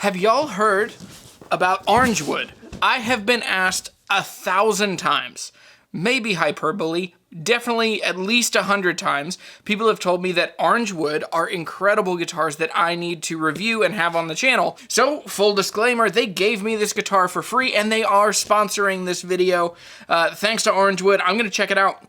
Have y'all heard about orange wood? I have been asked 1,000 times, maybe hyperbole, definitely at least 100 times. People have told me that orange wood are incredible guitars that I need to review and have on the channel. So, full disclaimer, they gave me this guitar for free and they are sponsoring this video. Thanks to Orange Wood, I'm gonna check it out.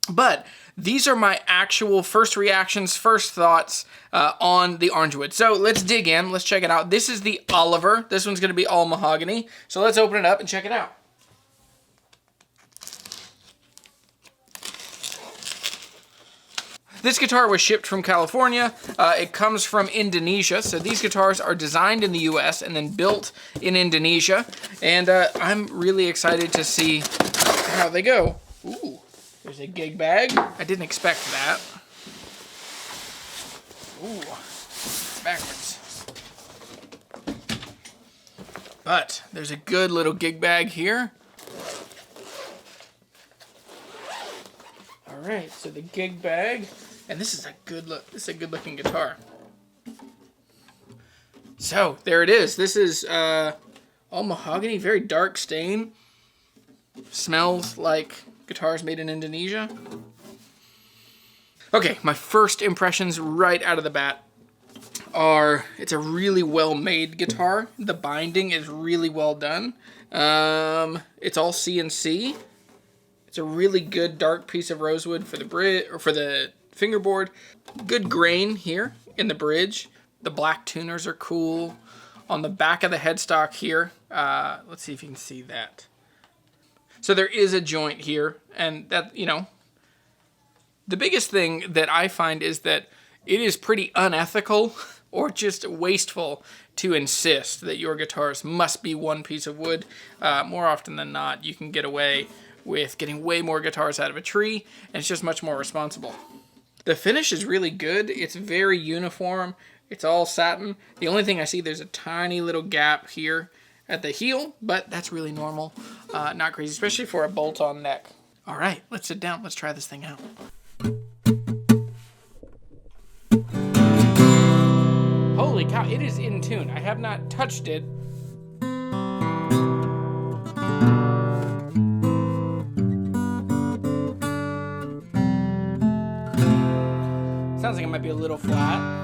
But these are my actual first reactions, first thoughts on the orange wood. So let's dig in, let's check it out. This is the Oliver. This one's gonna be all mahogany. So let's open it up and check it out. This guitar was shipped from California. It comes from Indonesia. So these guitars are designed in the US and then built in Indonesia. And I'm really excited to see how they go. Ooh. There's a gig bag. I didn't expect that. Ooh, it's backwards. But there's a good little gig bag here. All right, so the gig bag, and this is a good look. This is a good looking guitar. So there it is. This is all mahogany, very dark stain. Smells like guitars made in Indonesia. Okay, my first impressions right out of the bat are, it's a really well-made guitar. The binding is really well done. It's all CNC. It's a really good dark piece of rosewood for the bridge, or for the fingerboard. Good grain here in the bridge. The black tuners are cool. On the back of the headstock here, let's see if you can see that. So there is a joint here, and that, you know, the biggest thing that I find is that it is pretty unethical or just wasteful to insist that your guitars must be one piece of wood. More often than not, you can get away with getting way more guitars out of a tree, and it's just much more responsible. The finish is really good. It's very uniform. It's all satin. The only thing I see, there's a tiny little gap here at the heel, but that's really normal. Not crazy, especially for a bolt-on neck. All right, let's sit down. Let's try this thing out. Holy cow, it is in tune. I have not touched it. Sounds like it might be a little flat.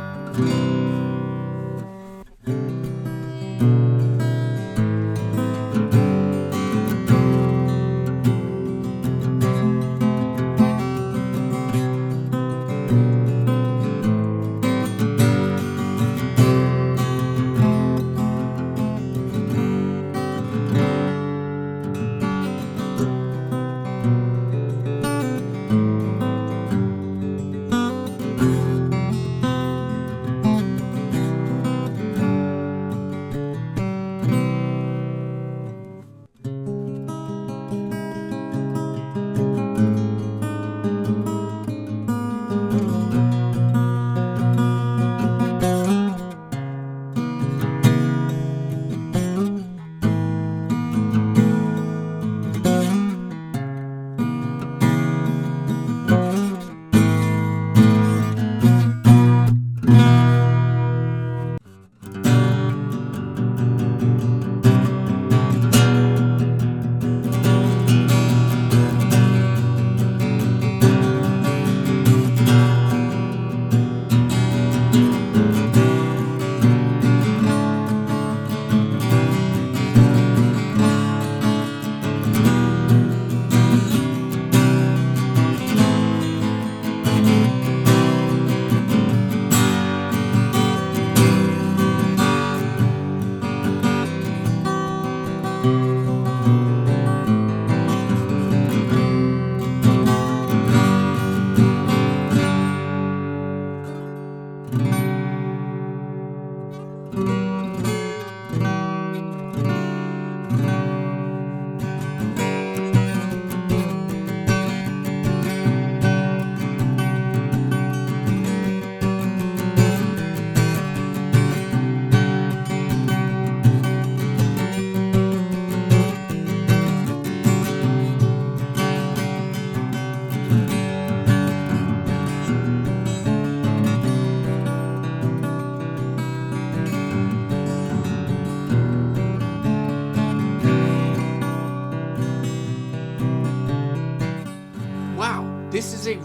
this is a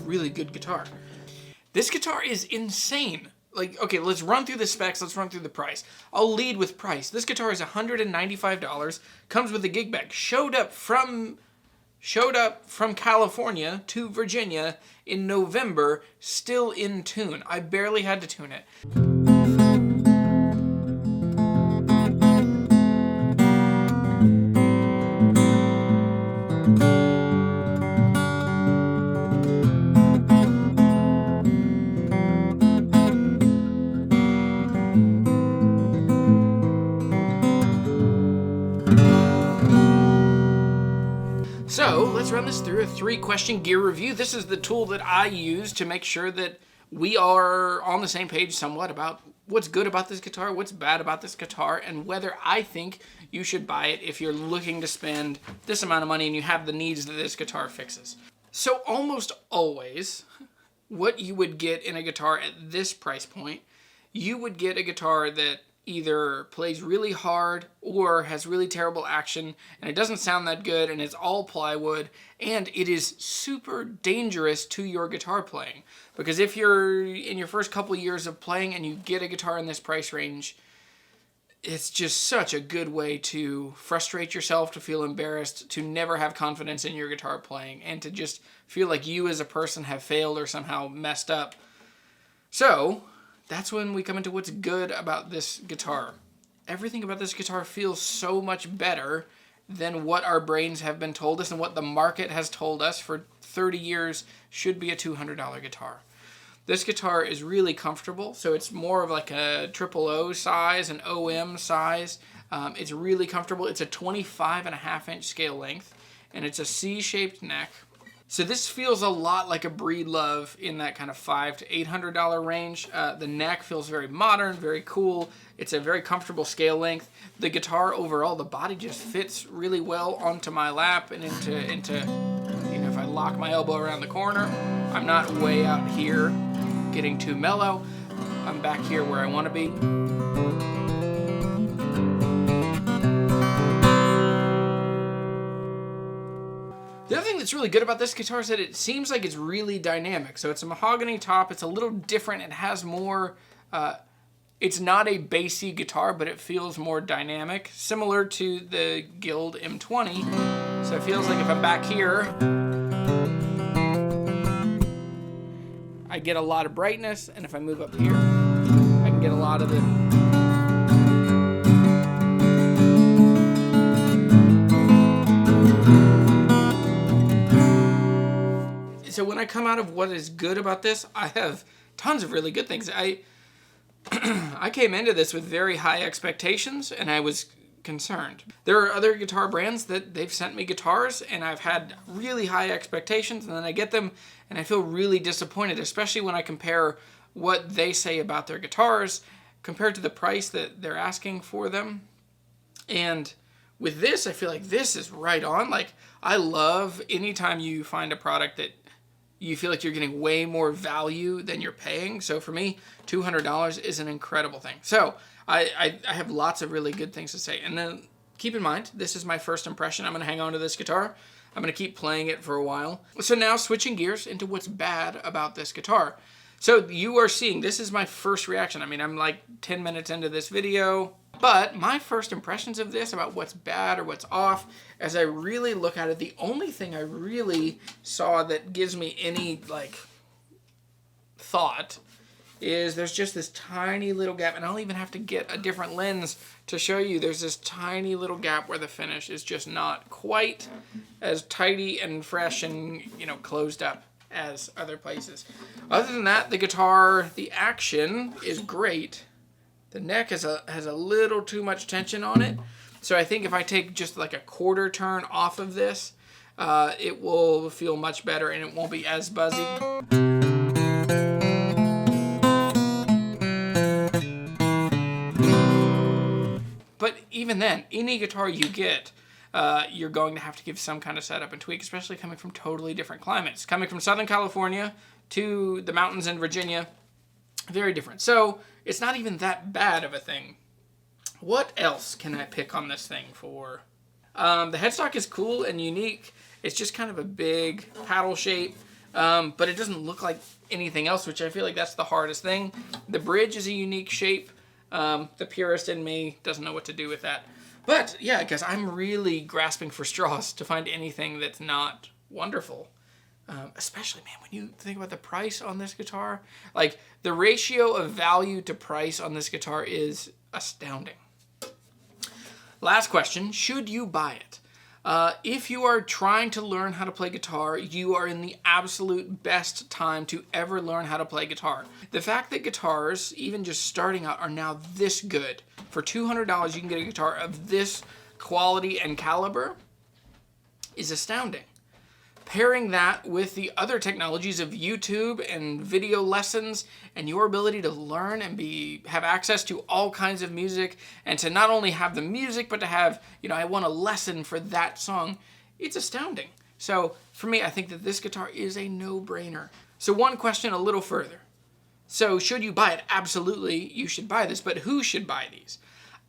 really good guitar. This guitar is insane. Like, okay, let's run through the specs, let's run through the price. I'll lead with price. This guitar is $195, comes with a gig bag. Showed up from California to Virginia in November, still in tune. I barely had to tune it. So let's run this through a 3-question gear review. This is the tool that I use to make sure that we are on the same page somewhat about what's good about this guitar, what's bad about this guitar, and whether I think you should buy it if you're looking to spend this amount of money and you have the needs that this guitar fixes. So almost always, what you would get in a guitar at this price point, you would get a guitar that either plays really hard or has really terrible action and it doesn't sound that good and it's all plywood and it is super dangerous to your guitar playing. Because if you're in your first couple years of playing and you get a guitar in this price range, it's just such a good way to frustrate yourself, to feel embarrassed, to never have confidence in your guitar playing, and to just feel like you as a person have failed or somehow messed up. So that's when we come into what's good about this guitar. Everything about this guitar feels so much better than what our brains have been told us and what the market has told us for 30 years should be a $200 guitar. This guitar is really comfortable, so it's more of like a triple O size, an OM size. It's really comfortable. It's a 25.5-inch scale length, and it's a C-shaped neck. So this feels a lot like a Breedlove in that kind of $500 to $800 range. The neck feels very modern, very cool. It's a very comfortable scale length. The guitar overall, the body just fits really well onto my lap and into you know, if I lock my elbow around the corner, I'm not way out here getting too mellow. I'm back here where I want to be. The other thing that's really good about this guitar is that it seems like it's really dynamic. So it's a mahogany top. It's a little different. It has more, it's not a bassy guitar, but it feels more dynamic, similar to the Guild M20. So it feels like if I'm back here, I get a lot of brightness. And if I move up here, I can get a lot of the... So when I come out of what is good about this, I have tons of really good things. I came into this with very high expectations, and I was concerned. There are other guitar brands that they've sent me guitars, and I've had really high expectations, and then I get them, and I feel really disappointed, especially when I compare what they say about their guitars compared to the price that they're asking for them. And with this, I feel like this is right on. Like, I love anytime you find a product that you feel like you're getting way more value than you're paying. So for me, $200 is an incredible thing. So I have lots of really good things to say. And then keep in mind, this is my first impression. I'm going to hang on to this guitar. I'm going to keep playing it for a while. So now switching gears into what's bad about this guitar. So you are seeing, this is my first reaction. I mean, I'm like 10 minutes into this video. But my first impressions of this, about what's bad or what's off, as I really look at it, the only thing I really saw that gives me any, like, thought is there's just this tiny little gap, and I'll even have to get a different lens to show you. There's this tiny little gap where the finish is just not quite as tidy and fresh and, you know, closed up as other places. Other than that, the guitar, the action is great. The neck has a little too much tension on it. So I think if I take just like a quarter turn off of this, it will feel much better and it won't be as buzzy. But even then, any guitar you get, you're going to have to give some kind of setup and tweak, especially coming from totally different climates. Coming from Southern California to the mountains in Virginia, very different. So it's not even that bad of a thing. What else can I pick on this thing for? The headstock is cool and unique. It's just kind of a big paddle shape, but it doesn't look like anything else, which I feel like that's the hardest thing. The bridge is a unique shape. The purist in me doesn't know what to do with that. But yeah, because I'm really grasping for straws to find anything that's not wonderful. Especially, man, when you think about the price on this guitar, like the ratio of value to price on this guitar is astounding. Last question, should you buy it? If you are trying to learn how to play guitar, you are in the absolute best time to ever learn how to play guitar. The fact that guitars, even just starting out, are now this good. For $200, you can get a guitar of this quality and caliber is astounding. Pairing that with the other technologies of YouTube and video lessons and your ability to learn and have access to all kinds of music, and to not only have the music, but to have, I want a lesson for that song, it's astounding. So for me, I think that this guitar is a no-brainer. So one question a little further. So should you buy it? Absolutely, you should buy this, but who should buy these?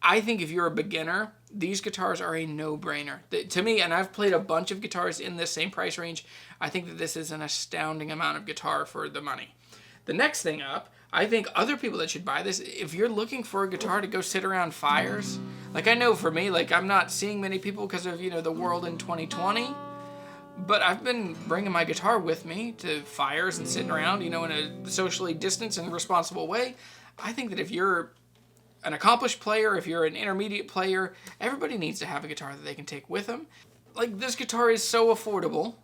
I think if you're a beginner, these guitars are a no-brainer. To me, and I've played a bunch of guitars in this same price range, I think that this is an astounding amount of guitar for the money. The next thing up, I think other people that should buy this, if you're looking for a guitar to go sit around fires, like I know for me, like I'm not seeing many people because of, the world in 2020, but I've been bringing my guitar with me to fires and sitting around, in a socially distanced and responsible way. I think that if you're an accomplished player, if you're an intermediate player, everybody needs to have a guitar that they can take with them. Like, this guitar is so affordable,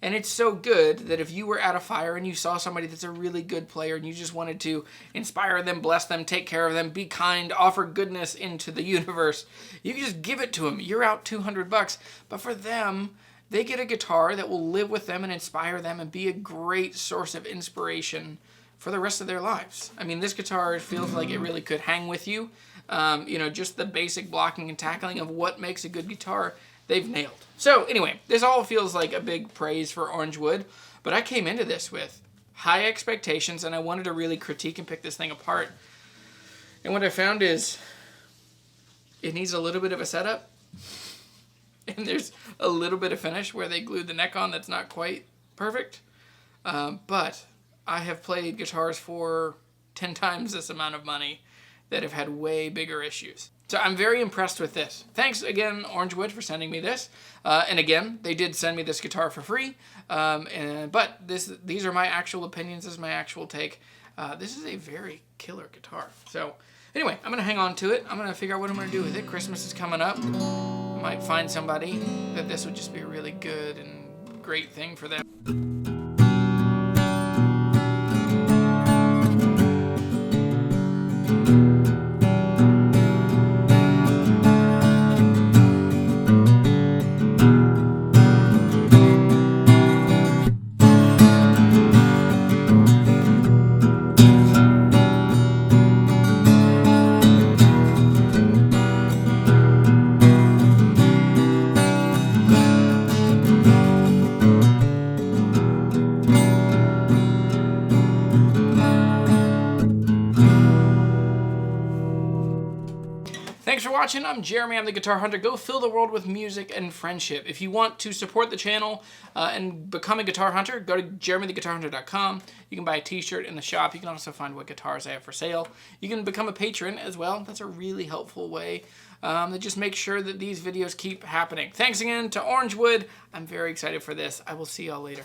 and it's so good that if you were at a fire and you saw somebody that's a really good player and you just wanted to inspire them, bless them, take care of them, be kind, offer goodness into the universe, you can just give it to them. You're out $200, but for them, they get a guitar that will live with them and inspire them and be a great source of inspiration for the rest of their lives. I mean, this guitar feels like it really could hang with you. Just the basic blocking and tackling of what makes a good guitar, they've nailed. So anyway, this all feels like a big praise for Orangewood, but I came into this with high expectations and I wanted to really critique and pick this thing apart. And what I found is it needs a little bit of a setup, and there's a little bit of finish where they glued the neck on that's not quite perfect, but I have played guitars for 10 times this amount of money that have had way bigger issues. So I'm very impressed with this. Thanks again, Orangewood, for sending me this. And again, they did send me this guitar for free. But these are my actual opinions. This is my actual take. This is a very killer guitar. So anyway, I'm going to hang on to it. I'm going to figure out what I'm going to do with it. Christmas is coming up. I might find somebody that this would just be a really good and great thing for them. Thanks for watching. I'm Jeremy. I'm the Guitar Hunter. Go fill the world with music and friendship. If you want to support the channel and become a guitar hunter, go to jeremytheguitarhunter.com. You can buy a t-shirt in the shop. You can also find what guitars I have for sale. You can become a patron as well. That's a really helpful way to just make sure that these videos keep happening. Thanks again to Orangewood. I'm very excited for this. I will see y'all later.